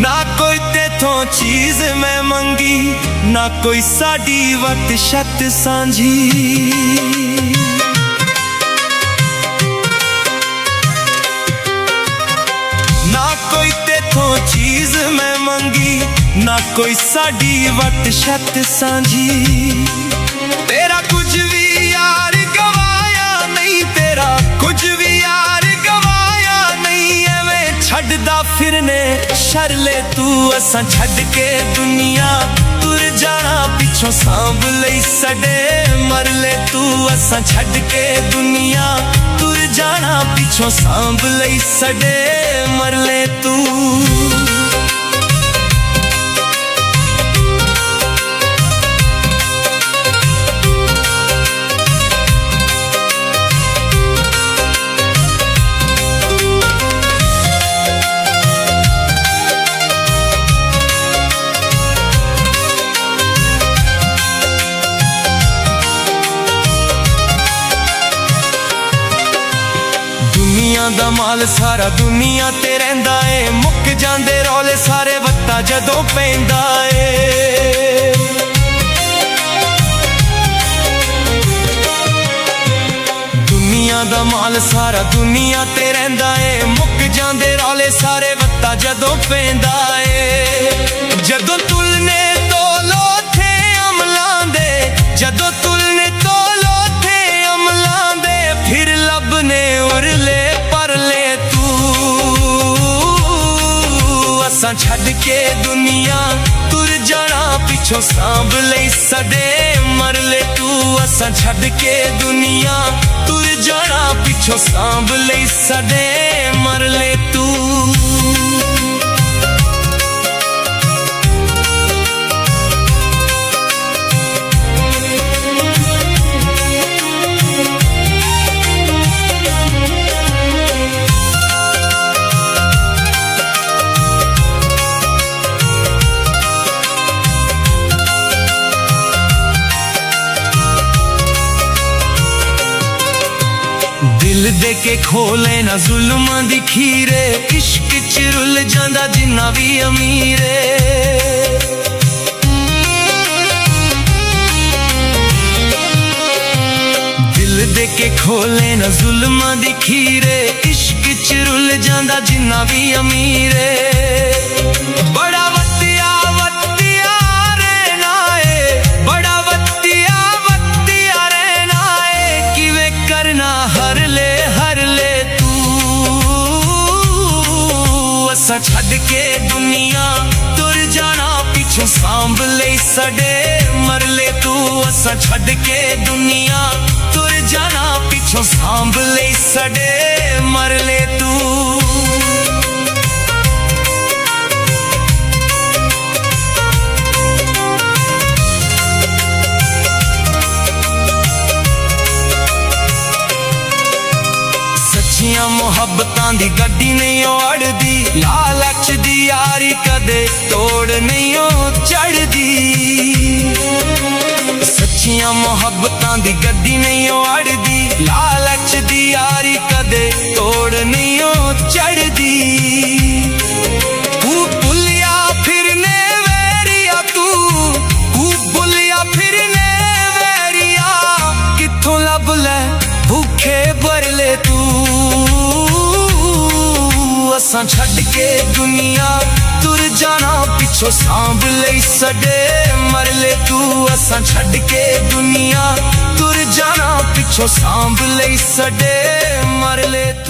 ना कोई तेथों चीज मैं मंगी, ना कोई साडी वत छत सांझी। ना कोई तेथों चीज मैं मंगी, ना कोई साडी वत छत सांझी। तेरा कुछ भी यार गवाया नहीं, तेरा कुछ भी यार गवाया नहीं। एवें छड्डदा फिरने शरले तू, असां छड्ड के दुनिया तुर जाना पिछों सांभ लई सडे मरले तू। असां छड्ड के दुनिया तुर जाना पिछों सांभ लई सडे मरले तू। दुनिया दा माल सारा दुनिया ते रहिंदा ए, मुक जांदे रौले सारे वत्ता जदों पैंदा ए। दुनिया दा माल सारा दुनिया ते रहिंदा ए, मुक जांदे रौले सारे वत्ता जदों पैंदा ए। जदों तुलने तोलो थे अमलां दे, जदों तुलने तोलो थे अमलां दे, फिर लभने उरले परले तू। असां छड्ड के दुनिया तुर जाना पिछों सांभ लई सडे मरले तू। असां छड्ड के दुनिया तुर जाना पिछों सांभ लई सडे मरले तू। दिल दे के खोले ना जुल्मां दी खीरे, इश्क च रुल जांदा जिन्ना भी अमीरे। दिल दे के खोले ना जुल्मां दी खीरे, इश्क च रुल जांदा जिन्ना भी अमीरे। बड़ा वत्तिया वत्तिया रहना है, बड़ा वत्तिया वत्तिया रहना है। किवें करना हरले हरले तू। असां छड्ड के दुनिया तुर जाना पिछों सांभ लई सडे मरले तू। असां छड्ड के दुनिया तुर जाना पिछों सांभ लई सडे मरले तू। सच्चियां मुहब्बतां दी गड्डी नहीं अड़दी, लालच दी यारी कदे तोड़ नहीं चढ़दी। सच्चियां मुहब्बतां दी गड्डी नहीं अड़दी, लालच दी यारी कदे तोड़ नहीं चढ़दी। तू भुलिया फिरने वैरिया, तू भुलिया फिरने वैरिया। कित्थों लब लै भूखे बरले तू। असां छड्ड के दुनिया तुर जाना पिछों सांभ लई सडे मरले तू। असां छड्ड के दुनिया तुर जाना पिछों सांभ लई सडे मरले तू।